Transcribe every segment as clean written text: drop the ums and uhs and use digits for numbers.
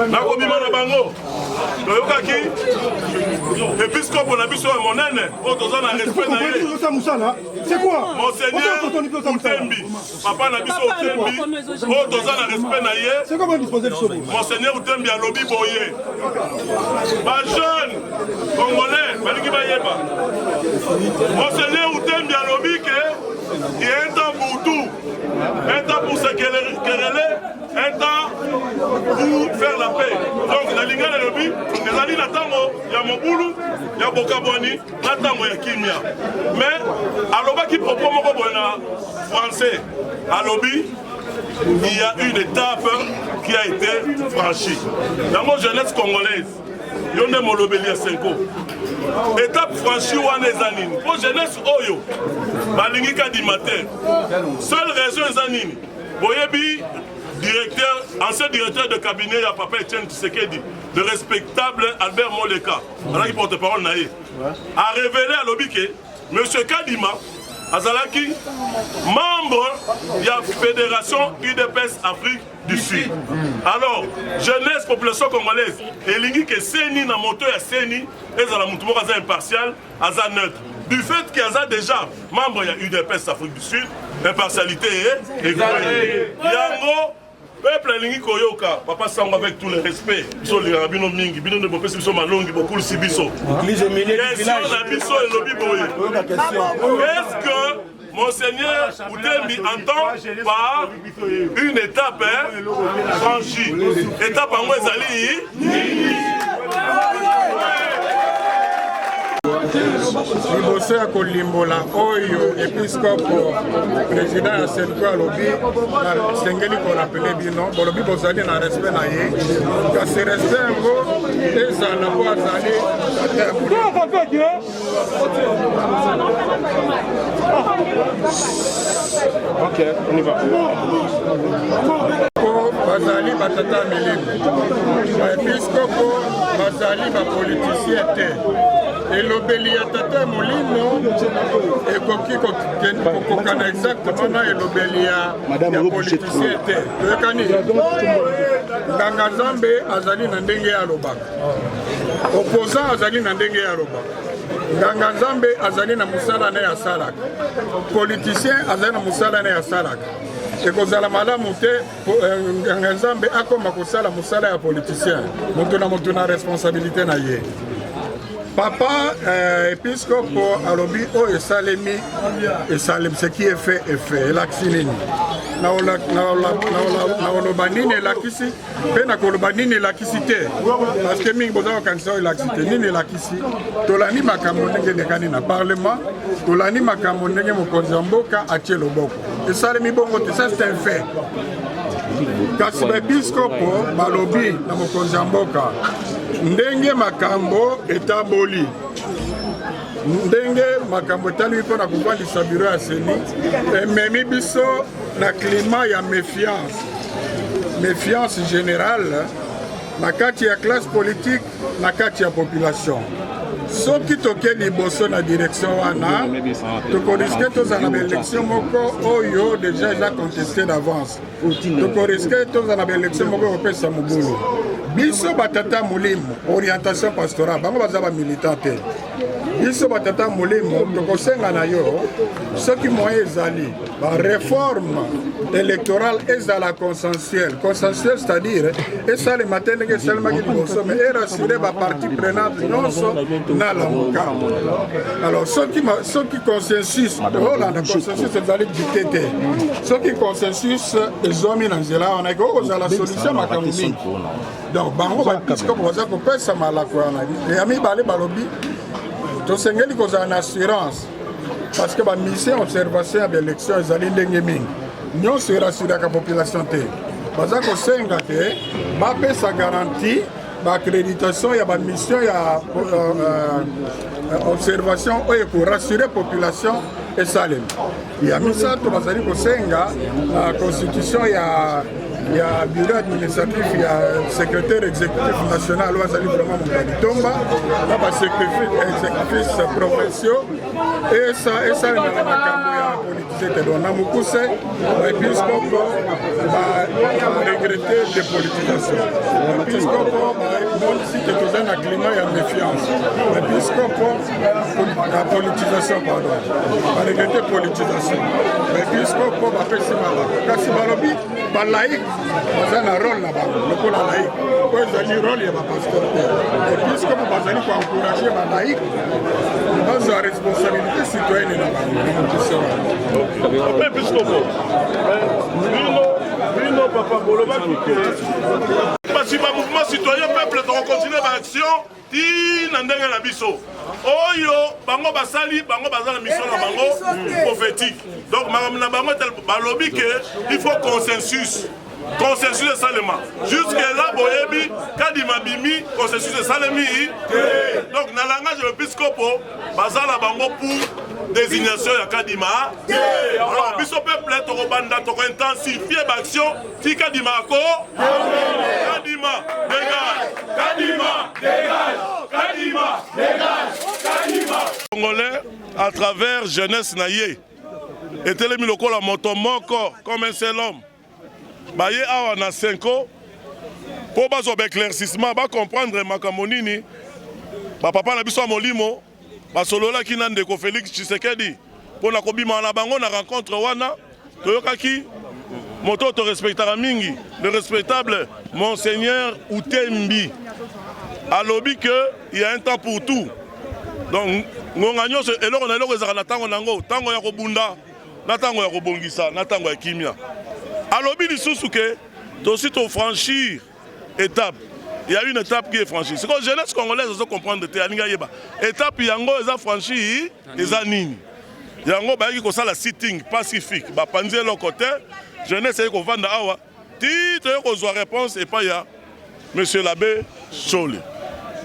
nakobima na bango toyokaki episcope na biso ya monene oyo toza na respect na ye monseigneur Utembi papa na biso Utembi oyo toza na respect na ye monseigneur Utembi alobi boye bajeune congolais balingi bayeba monseigneur Utembi alobi ke il y a un temps pour tout, un temps pour se quereller, un temps pour faire la paix. Donc, la ligne de l'objet, les alliés n'attendent, il y a Moboulou, il y a Bokabouani, n'attendent, il y a Kimia. Mais, à l'objet qui propose mon français, à l'objet, il y a une étape qui a été franchie. Dans mon jeunesse congolaise, il y a un molobeli à 5 ans. Étape franchie wana ezanini pour jeunesse oyo balingi kadi matin seule raison ezanini boyebi directeur ancien directeur de cabinet ya papa Etienne Tshisekedi de respectable Albert Moleka alaki porte-parole na ye a révélé à l'obike monsieur Kadima azalaki membre de la fédération UDPS Afrique du Sud. Alors, jeunesse, population congolaise, elingi que Seni na moto ya Seni, ezala mutu moko aza impartial, aza neutre. Du fait qu'il y a déjà membre de UDPS Afrique du Sud, impartialité est égale. Yango, peuple elingi koyoka, papa sango avec tout le respect, biso li rabino mingi, bino ne bopesi biso malongi, beaucoup si biso. Question na biso elobi boye. Est-ce que Monseigneur Utembi entend par une étape franchie? Étape en Wezali. liboso ya kolimbola oyo episkopo président ya senko alobi nasengeli korapele bino bolobi bozali na respect na ye kasi respect yango ezala po azali Ok, on y va. bazali batata milimo baepiskopo bazali bapolitisien te elobeli ya tata molimo ekoki kokokana exactement na elobeli ya politisien te toyokani nganga nzambe azali na ndenge ya alobaka opposant azali na ndenge ya alobaka nganga nzambe azali na mosala na ya asalaka politisien azali na mosala na ya asalaka ekozala malamu te nganga nzambe akoma kosala mosala ya politisien moto na responsabilité na ye papa épiscope alobi oyo esalemi ce qui est fait elakisi nini na oloba nini elakisi mpe na koloba nini elakisi te parce que mingi boza kokanisa oyo elakisi te nini elakisi tolandi makambo ndenge elekani na parlement tolandi makambo ndenge mokonzi ya mboka atie loboko esalemi bongo te ça c'est un fait kasi baepiskopo balobi na mokonzi ya mboka ndenge makambo etaboli ndenge makambo etali mpona kovandisa biro ya seni ememi biso na climat ya méfiance générale na kati ya classe politique na kati ya population soki toke liboso na direction wana tokoriske tozala na baélection moko oyo déjà eza contesté d'avance tokoriske tozala na baélection moko ekopesa mobulu biso batata molimo orientation pastorale bango baza bamilitant te biso batata molimo tokosenga na yo soki moyen ezali baréforme électorale ezala consensuelle c'est-à-dire esalema te ndenge esalemaki liboso mais erassure baparti prenante nyonso na lamuka alors soki consensus olanda consensus ezali dicté te soki consensus ezomi na nzela wana ekoki kozala solution makambo mingi donc bango baepiskopo baza kopesa malako wana ya mibale balobi tosengeli kozala na assurance parce que bamission observation ya baélection ezali ndenge mingi nyonso erasuraka population te baza kosenga te bapesa garantie baaccréditation ya bamission ya observation oyo ekorassure population esalemi ya misato bazali kosenga constitution ya bureau administratif ya secrétaire exécutif national oyo azali vraiment mokabitomba na basacrifice provinciaux esalemaka makambo ya politisé te dona mokuse baepiskopo baregrete dépolitisation baepiskopo bamonisi te toza na climat ya méfiance baepiskopo na politisation pardon baregrete politisation baepiskopo bapesi malako kasi balobi balaïque baza na rôle na bango lokola laïque po ezali rôle ya bapasteur te episkopo bazali koencourage balaïque bazwa responsabilité citoyenne na bango na mokuse wana episkopo bino papa bolobaki ke basi bamouvement citoyen peuple tokokontinue baaction ti na ndenge na biso oyo bango basali bango baza na mission na bango prophétique donc makambo na bango balobi ke il faut consensus esalema jusque là boyebi kadima bimi consensus esalemi donc na langage ya episkopo baza na bango pour désignation ya kadima alors biso peuple tokobanda tokointensifie baaction ti kadima ako kadima dégage kadima dégage kadima dégage kadima congolais à travers jeunesse na ye etelemi lokola moto moko comme un seul homme baye awa na 5 ans po bazwa baéclaircissement bacomprendre makambo nini bapapa na biso ya molimo basololaki na ndeko Félix Tshisekedi mpo na kobima na bango na rencontre wana toyokaki moto torespectaka mingi le respectable monseigneur Utembi alobi que il y a un temps pour tout donc ngonga nyonso eloko na eloko ezaka na ntango nango ntango ya kobunda na ntango ya kobongisa na ntango ya kimia alobi lisusu ke tosi tofranchir étape. Il y a une étape qui est franchie. C'est que la jeunesse congolaise doit comprendre que l'étape yango eza franchie eza nini. Yango ba yiki ko sala sitting pacifique ba panzer le côté jeunesse ko vanda awa ti to ko zo réponse et pas ya monsieur l'abbé Chole.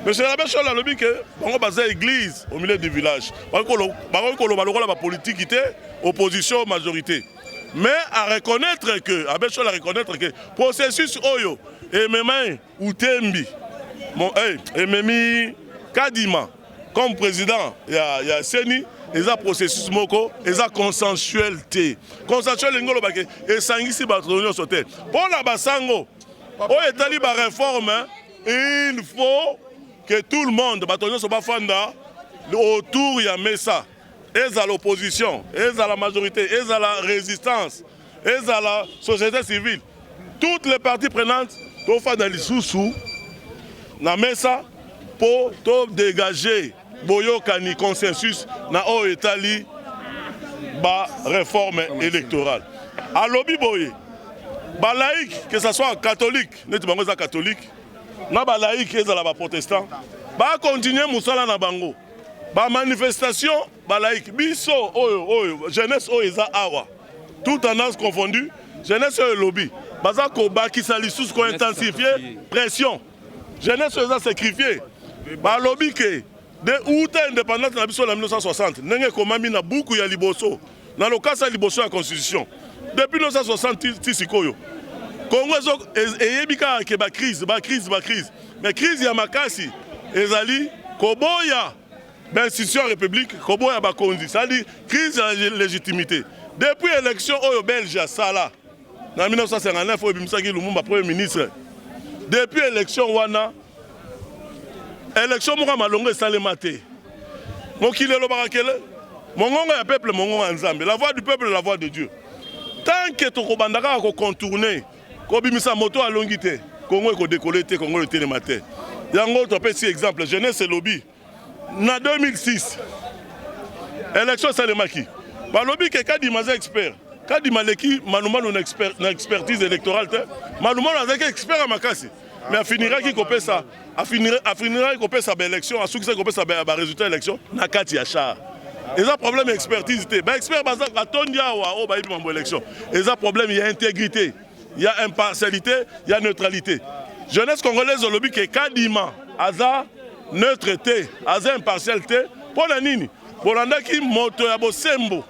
Monsieur l'abbé Chole alobi que bango baza église au milieu du village. Ba ko lo ba politique opposition majorité. Mais à reconnaître que, à reconnaître que processus oyo et même Utembi, et même Kadima comme président, il y a Seni, il y a processus moko, il y a consensualité. Consensuel ngolo bake et sangisi batronyo sote. Pour la basango, o etali ba réforme, il faut que tout le monde batronyo so ba fanda autour ya mesa. Et à l'opposition, et à la majorité, et à la résistance, et à la société civile. Toutes les parties prenantes doivent faire des sous-sous, na mesa, pour dégager boyokani consensus na o etali ba réforme électorale. À lobby boye, ba laïque, que ce soit catholique, net bango za catholique, na ba laïque et à la protestant, ba continuer musala na bango. Ba manifestation ba laïque biso oyo jeunesse oyo eza awa tout tendance confondu jeunesse oyo lobby baza ko bakisa lisusu ko intensifier pression jeunesse oyo eza sacrifié ba lobby ke de outa indépendance na biso la 1960 ndenge komami na buku ya liboso na lokasa liboso ya constitution depuis 1960 tisikoyo Congo ezo eyebika ke ba crise mais crise ya makasi ezali koboya l'institution république, comment il y a conduit, ça dit crise de légitimité. Depuis l'élection au Belge à Sala, en 1959, au Bimsaki Lumumba Premier ministre. Depuis l'élection Wana, élection Moura Malongo et Salemate. Mon kile lo barakele, mon gonga ya peuple, mon gonga nzambe. La voix du peuple, la voix de Dieu. Tant que ton bandaka a contourné, ko bimisa moto à longité, Congo est décollé, Congo est télématé. Yango to petit exemple, jeunesse et lobby. En 2006, l'élection Salemaki, balobi ke Kadima est expert. Kadima leki manuma non expert na expertise électorale. Manuma est expert à Makasi. Mais finira qui copie ça, finira qui copie ça élection, à succès copie ça résultat élection na kati ya char. Et ça problème expertise té. Ba expert baza katondia wa o ba yibi mambo élection. Et ça problème il y a intégrité, il y a impartialité, il y a neutralité. Jeunesse congolaise lobby ke Kadima aza neutre te, aza impartialité, pour la nini, pour l'andaki moto ya bosembo,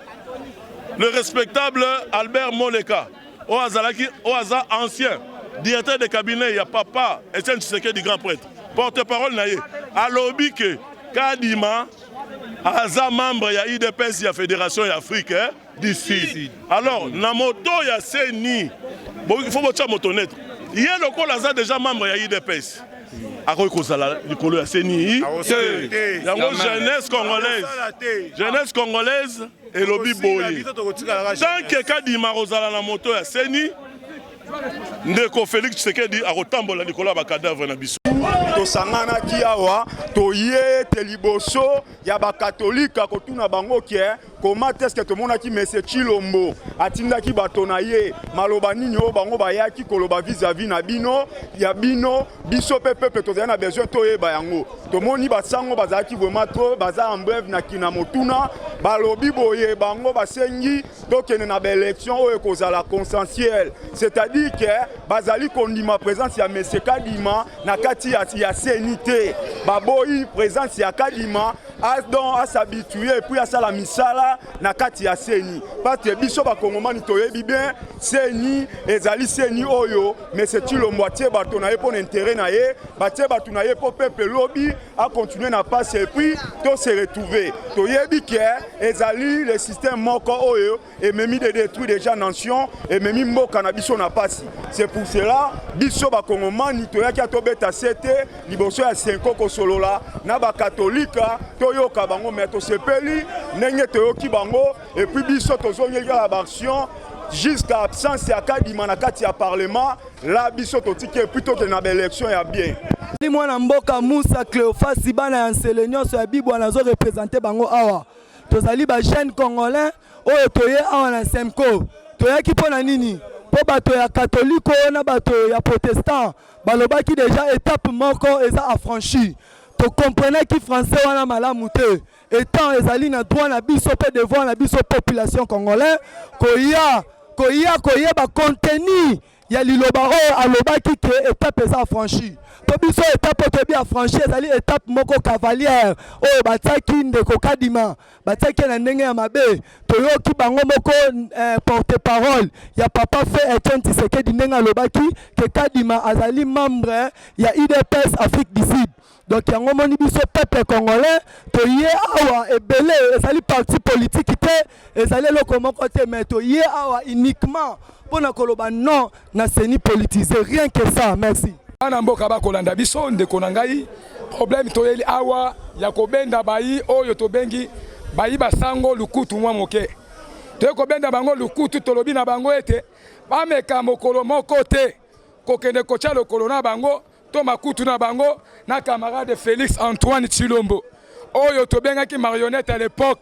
le respectable Albert Moleka, au hasard ancien, directeur de cabinet, il y a papa, Etienne Tshisekedi du grand prêtre, porte-parole naïe, à lobby que Kadima, aza membre ya IDPS, ya Fédération africaine, du Sud. Alors, na moto ya CENI, il faut que moto net. Il y a le col déjà membre ya IDPS. Akoy kozala likolo ya CENI. Yango jeunesse congolaise. Jeunesse congolaise et lobby boy. Tant que Kadima kozala na moto ya CENI, ndeko Félix Tshisekedi akotambola likolo ya bakadavre na biso. Tosangana ki awa toye te liboso ya bakatolika kotuna bango ke comment est-ce que tout monde qui Monsieur Tshilombo atindaki bato na ye maloba nini o bango bayaki koloba vis-à-vis na bino ya bino biso pepe tozali na besoin toyeba yango tomoni basango bazalaki vraiment trop baza en bref na kina motuna balobi boye bango basengi tokende na élection oyo kozala consensuel, c'est-à-dire que bazali kondima présence ya Monsieur Kadima na kati ya CNT baboyi présence ya Kadima donc à s'habituer et puis à ça la misala na kati ya CENI parce que biso ba kongomani toyebi bien CENI ezali CENI oyo mais c'est tu le moitié bato na ye pour intérêt na ye batie bato na ye pour peuple lobby à continuer na passe et puis to se retrouver toyebi que ezali le système moko oyo et même de détruire déjà nation et même mboka na biso na passe. C'est pour cela biso ba kongomani toyaki atobeta sete liboso ya 5 kosolola na ba katolika toyoka bango mais to sepeli nenge toyoki bango et puis biso tozongeli la action jusqu'à absence ya Kadima na kati ya parlement la biso totiki et plutôt que na élection ya bien. Ni mwana mboka Moussa Cléophas Sibana ya Nselenyo so ya Bibwa nazo représenter bango awa. Tozali ba jeune congolais oyo toye awa na Semko. Toyaki pona nini? Po bato ya catholique na bato ya protestant balobaki déjà étape moko eza affranchi. To comprenez qui français wana malamu te étant ezali na droit na biso pe devoir na biso population congolaise koya ba contenu ya liloba oyo alobaki ke étape eza affranchi to biso étape to bien affranchi ezali étape moko cavalière oyo bataki ndeko Kadima bataki na ndenge ya mabe toyoki bango moko porte-parole ya papa fait Etienne Tshisekedi ndenge alobaki ke Kadima azali membre ya IDPS Afrique du Sud. Donc yango moni biso peuple congolais toye awa ebele ezali parti politique te ezali loko moko te mais toye awa uniquement pona koloba non na CENI politisé rien que ça. Merci. Ana mboka ba kolanda biso ndeko na ngai problème toyeli awa ya kobenda bayi oyo tobengi bayi basango lukutu mwa moke toye kobenda bango lukutu tolobi na bango ete bameka mokolo moko te kokende kocha lokolo na bango to makutu na bango na camarade Félix Antoine Tshilombo oyo tobengaki marionnette à l'époque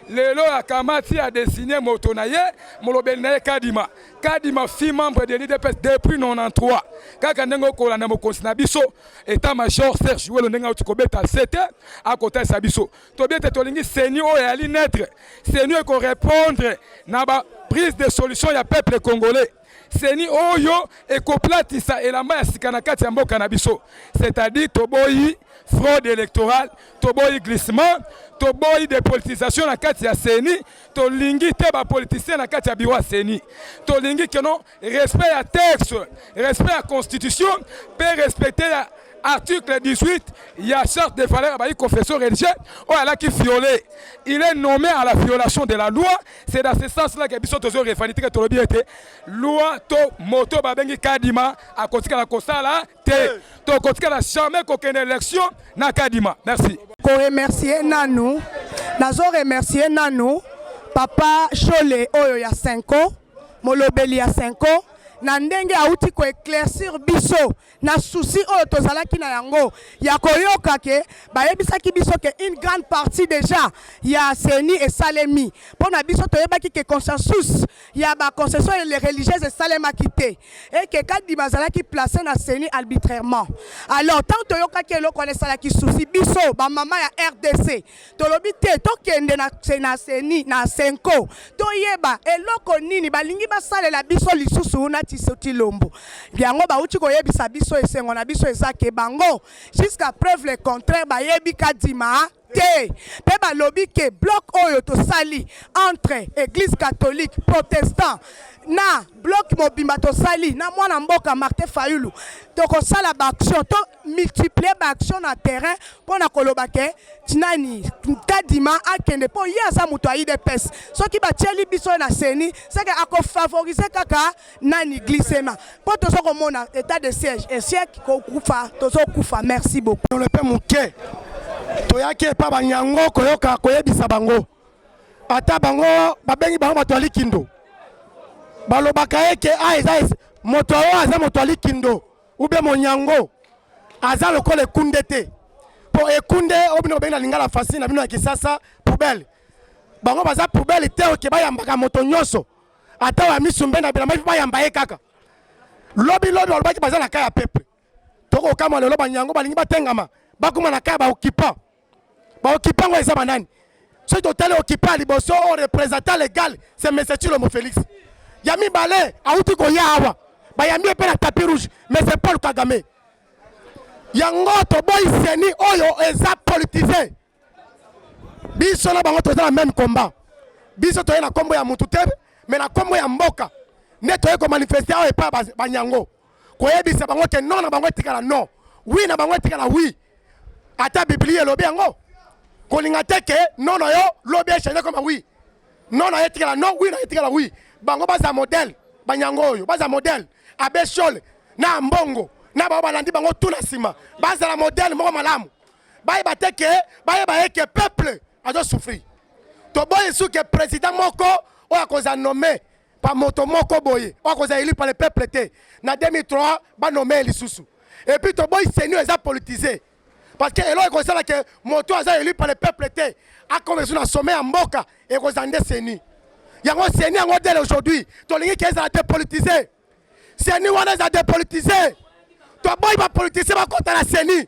lelo ya kamati a dessiné moto na ye molobeli na ye Kadima fi membre de l'IDPS depuis 93 kaka ndengo kolanda mokonzi na biso état-major Serge Welo ndenga utikobeta 7 à côté sa biso tobiete tolingi CENI oyo ali naître CENI ko répondre na ba prise de solution ya peuple congolais CENI oyo ekoplatisa elamba ya sika na kati ya mboka na biso c'est-à-dire toboyi fraude électorale toboyi glissement toboyi dépolitisation na kati ya CENI tolingi te ba politicien na kati ya biro ya CENI tolingi que non respect ya texte respect ya constitution pe respecter ya article 18 il y a charte des valeurs à confession religieuse ou à la qui violé il est nommé à la violation de la loi c'est dans ce sens là que biso tozo refanité que tolobi été loi to moto babengi Kadima a kotika la kosala te to kotika la jamais qu'aucune élection na Kadima. Merci. Ko remercier nanu nazo remercier nanu papa Chole oyo ya 5 molobeli ya 5 na ndenge auti ko éclaircir biso na souci oyo tozalaki na yango ya koyoka ke bayebisaki biso ke une grande partie déjà ya CENI et Salemi pona biso toyebaki ke consensus ya ba concession et les religieuses et Salema quitté et que Kadima zalaki placé na CENI arbitrairement. Alors tant toyoka ke lo connaissala ki souci biso ba mama ya RDC tolobi te tokende na CENI na 5 toyeba eloko nini balingi basalela biso lisusu na Tshilombo biango bauti koyebisa biso esengo na biso ezake bango jusqu'à preuve le contraire bayebi Kadima te pe balobi ke bloc oyo tosali entre église catholique protestant na bloc mobimba tosali na mwana mboka Martin Fayulu tokosala baaction to multiplier baaction na terrain mpona koloba ke tinani Kadima akende mpo ye aza moto ya UDPS soki batieli biso na seni seke akofavorize kaka nani glissement mpo tozokomona état de siège esiek kokufa tozokufa. Merci beaucoup. Lepe moke toyaki epa banyango koyoka koyebisa bango ata bango babengi bango moto ali kindo balobaka eke eza moto oyo aza moto ali kindo ube monyango aza lokola ekunde te po ekunde obino bengi na lingala fasi na bino ya kisasa poubelle bango baza poubelle te oke bayambaka moto nyonso ata wa misumbe na bilamba bayamba ye kaka lobi balobaki baza na kaya peuple toko kama lelo banyango balingi batengama bakuma na kaya baokipa ngo eza banani soki totali okipa liboso o représentant légal c'est monsieur Tshilombo Félix ya mibale auti koya awa bayambi epe na tapis rouge mais c'est Paul Kagame yango toboyi seni oyo eza politisé biso na bango toza na même combat biso toye na kombo ya mutu te mais na kombo ya mboka nde toye komanifeste awa epa banyango koyebisa bango ke non na bango etikala non oui na bango etikala oui ata biblia elobi yango kolinga te ke non na yo lobi echange koma oui non na etikala non oui na etikala oui bango baza modèle banyango oyo baza modèle abe shole na mbongo na bao balandi bango tuna sima baza la modèle moko malamu bayeba te ke bayeba eke peuple azo souffrir to boye su ke président moko oyo akoza nommé par moto moko boye oyo akoza élu par le peuple te na 2003 ba nommé lisusu et puis to boye seni eza politisé parce que elo ekozala ke moto aza élu par le peuple te akomesu na sommet ya mboka ekozala nde seni yango seni yango dès aujourd'hui tolingi ke ezala dépolitisé seni wana eza dépolitisé to boye bapolitisé bakota na seni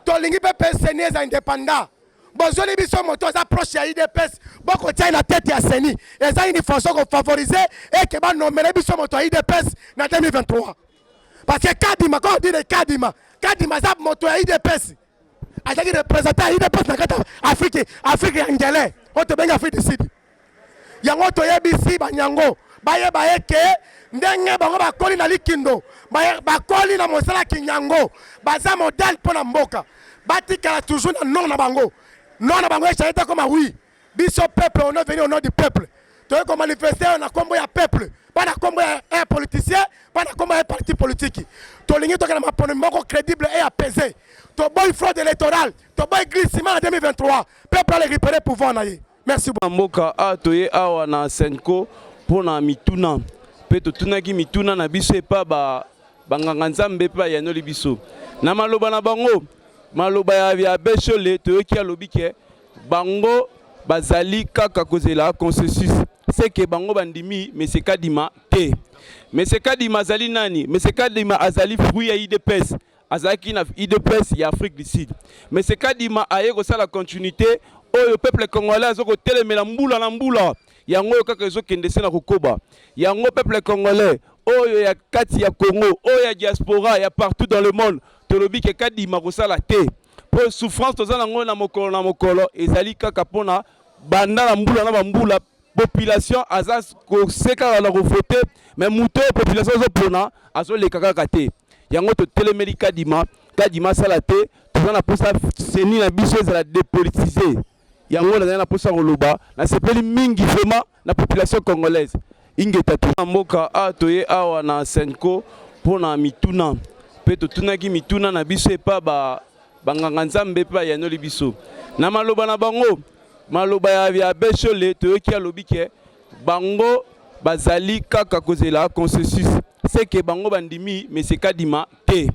tolingi mpe seni eza indépendant bozoli biso moto aza proche ya UDPS bokotia na tête ya seni eza une façon kofavoriser eke banomele biso moto ya UDPS na 2023 parce que Kadima quand on dit de Kadima aza moto ya UDPS azaki représentant ya UDPS na kati Afrique ya ngele oyo tobengi Afrique du Sud yango toyebisi banyango bayeba eke ndenge bango bakoli na likindo bakoli na mosala kinyango baza modèle mpo na mboka batikala toujours na non na bango échange comme oui biso peuple on est venu au nom du peuple toye ko manifester na kombo ya peuple pas na kombo ya un politicien pas na kombo ya parti politique tolingi to kana mapone moko crédible et apaisé to boy fraude électorale to boy glissement en 2023 peuple a récupérer pouvoir na ye. Merci beaucoup. Mboka a toye awa na Senko pona mituna pe to tunaki mituna na biso epa banganga nzambe pa yanoli biso na maloba na bango maloba ya beshole toyoki alobi ke bango bazali kaka kozela consensus c'est que bango bandimi monsieur Kadima te monsieur Kadima azali nani monsieur Kadima azali fruit ya UDPS azaki na UDPS ya Afrique du Sud monsieur Kadima aye ko sala continuité oyo peuple congolais azoko telemela mbula na mbula yango kaka ezokende na kokoba yango peuple congolais oyo ya kati ya Congo oyo ya diaspora ya partout dans le monde tolobi ke Kadima kosala te po souffrance tozana ngo na mokolo ezali kaka pona banda na mbula na bambula population aza koseka na voter mais muto population zo pona azo leka kaka te yango to telemeli Kadima sala te tozana posa seni na biso ezala dépolitisé yango na posa koloba na sepeli mingi vraiment na population congolaise ingeta tu mboka a toye awa na Senko pona mituna pe to tunaki mituna na biso epa banganga nzambe pa yanoli biso na maloba na bango maloba ya beshole toyoki alobi ke bango bazali kaka kozela consensus c'est que bango bandimi monsieur Kadima te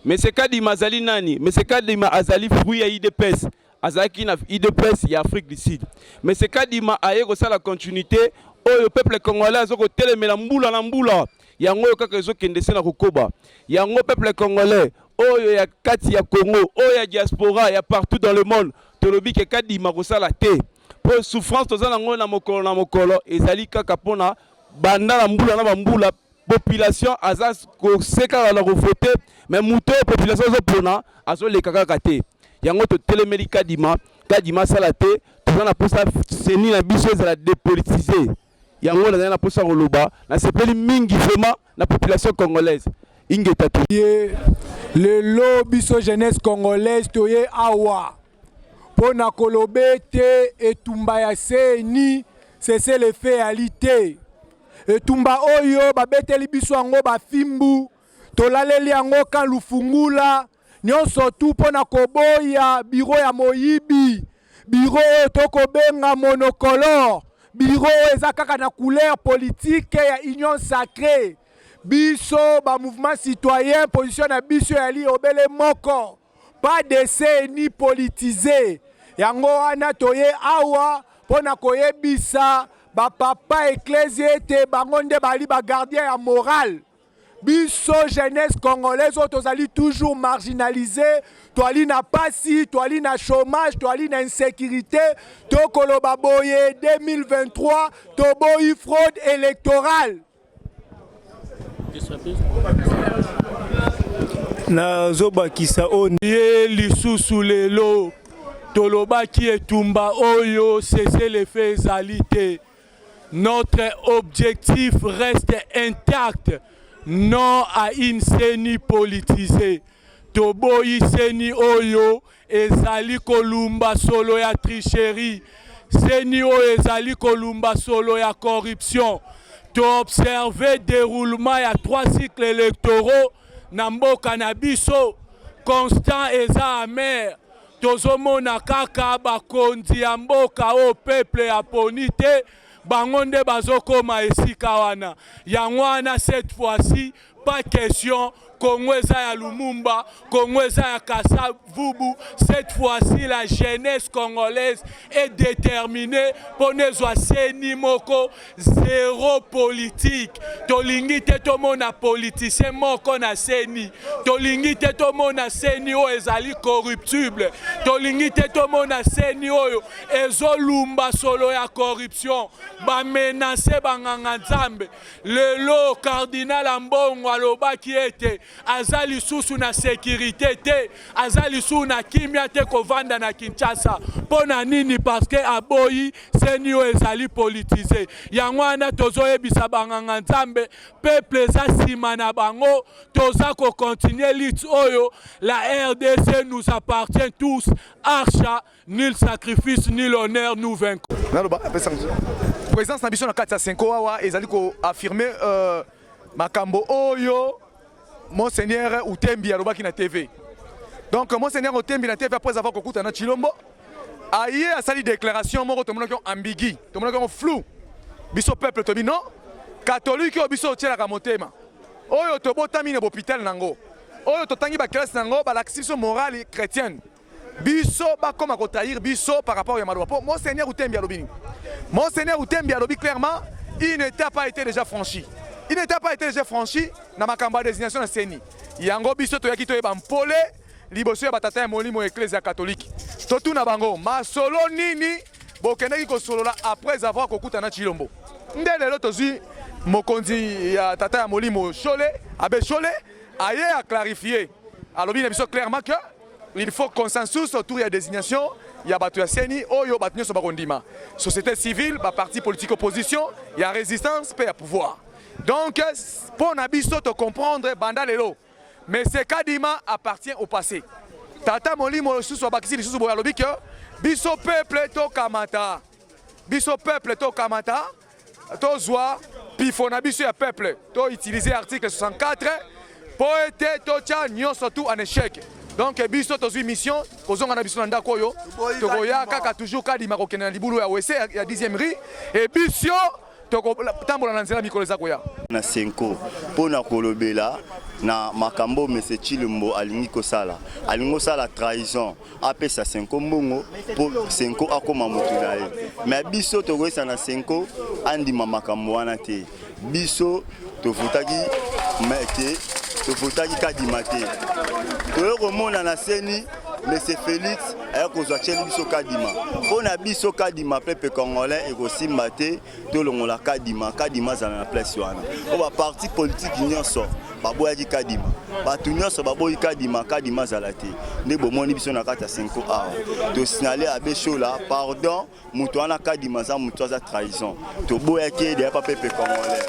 monsieur Kadima azali nani monsieur Kadima azali fruit ya UDPS azaki na UDPS ya Afrique du Sud monsieur Kadima aye ko sala continuité oyo peuple congolais azoko telemela mbula na mbula yango kaka ezokende na kokoba yango peuple congolais oyo ya kati ya Congo oyo ya diaspora ya partout dans le monde tolobi ke Kadima kosala te po souffrance tozana ngo na mokolo ezali kaka pona banda na mbula na bambula population aza koseka na voter mais muto population zo pona azo leka kaka te yango to telemeli Kadima kadima sala te toza na posa seni na biso ezala dépolitisé yango nazali na posa koloba nasepeli mingi vraiment na population congolaise ingeta to lelo biso jeunesse congolaise toye awa pona kolobe te etumba ya seni cessez le fait réalité etumba oyo babeteli biso yango bafimbu tolaleli yango kan lufungula nyonso tu pona koboya biro ya moyibi biro oyo tokobenga monocolore biro oyo eza kaka na couleur politique ya union sacrée biso ba mouvement citoyen position na biso yali obele moko pas de CNI politisé yango wana toye awa pona koyebisa ba papa ecclésie te bango nde bali ba gardien ya moral biso jeunesse congolaise tozali toujours marginalisé toali na pasi toali na chômage toali na insécurité tokoloba boye 2023 toboyi fraude électorale nazobakisa oye lisusu lelo tolobaki etumba oyo cessez les faits ezali te. Notre objectif reste intact, non à une CENI politisée. Toboyi CENI oyo ezali kolumba solo ya tricherie, CENI oyo ezali kolumba solo ya corruption. To observer déroulement ya 3 cycles électoraux na mboka na biso constant eza amer. Tozomona kaka bakonzi ya mboka o peuple ya ponite bango nde bazokoma esika wana. Yango wana cette fois-ci pas question Congo eza ya Lumumba, Congo eza ya Kasavubu. Cette fois-ci la jeunesse congolaise est déterminée pour ne soit CENI moko zéro politique. Tolingi te tomona politicien moko na CENI. Tolingi te tomona CENI o ezali corruptible. Tolingi te tomona CENI oyo ezolumba solo ya corruption. Ba menacer banganga nzambe. Lelo cardinal Ambongo alobaki ete azali susu na sécurité te, azali susu na kimia te kovanda na Kinshasa. Pona nini? Parce que aboyi CENI o ezali politisé. Yango wana tozoyebisa banganga nzambe peuple eza sima na bango, toza ko continuer lutte oyo. La RDC nous appartient tous. Archa, nul sacrifice, nul honneur, nous vaincrons. Présence na biso na kati ya 5 awa ezali ko affirmer makambo oyo Monseigneur Utembi alobaki na TV. Donc Monseigneur Utembi na TV après avoir kokuta na Chilombo aye asali déclaration moko tomonaki ambigu, tomonaki flou. Biso peuple tobi non catholique o biso tielaka motema. Oyo tobotami na hôpital nango. Oyo totangi ba classe nango ba l'action morale chrétienne. Biso ba koma ko trahir biso par rapport à maloba. Monseigneur Utembi alobi. Monseigneur Utembi alobi clairement, il n'était pas été déjà franchi. Il n'était pas été déjà franchi dans ma campagne de désignation de CENI. Yango biso to yaki to yeba mpole liboso ya batata ya molimo ecclésia catholique. Totu na bango masolo nini bokendeki ko solola après avoir kokuta na Chilombo. Ndele tozui mokonzi ya tata ya molimo Chole, abe Chole aye a clarifier. Alobi na biso clairement que il faut consensus autour de la désignation. Il y a batu ya CENI oyo batu nyoso bakondima. Société civile, ba parti politique opposition, il y a résistance, paix à pouvoir. Donc, pour Nabiso te comprendre, banda lelo. Mais ce kadima appartient au passé. Tata molimo susu bakisi susu boyalobi que biso peuple to kamata. Biso peuple to kamata. To zwa pifona biso ya peuple. To utiliser article 64 pour être to tia nyonso tout en échec. Donc biso to zwi mission kozonga na biso na ndako yo. To koya kaka toujours kadima ko kenana libulu ya WC ya 10e rue et biso tambola na nzela mikolo za koya na 5 pona kolobela na makambo Monsieur Chilombo alingi kosala trahison apesa 5 mbongo po 5 akoma motu na ye mais biso tokoyesa na 5 andima makambo wana te biso tofutaki mete tofutaki kadima te toyo komona na CENI monsieur Félix akozwa tcheli biso kadima pona biso kadima peuple congolais ekosimba te tolongola kadima zala na place wana o ba parti politique nyonso baboyaki kadima bato nyonso baboyi kadima zala te nde bomoni biso na kati ya 5 awa tosinale abe shola pardon moto wana kadima za moto aza trahison toboyaki deya pa peuple congolais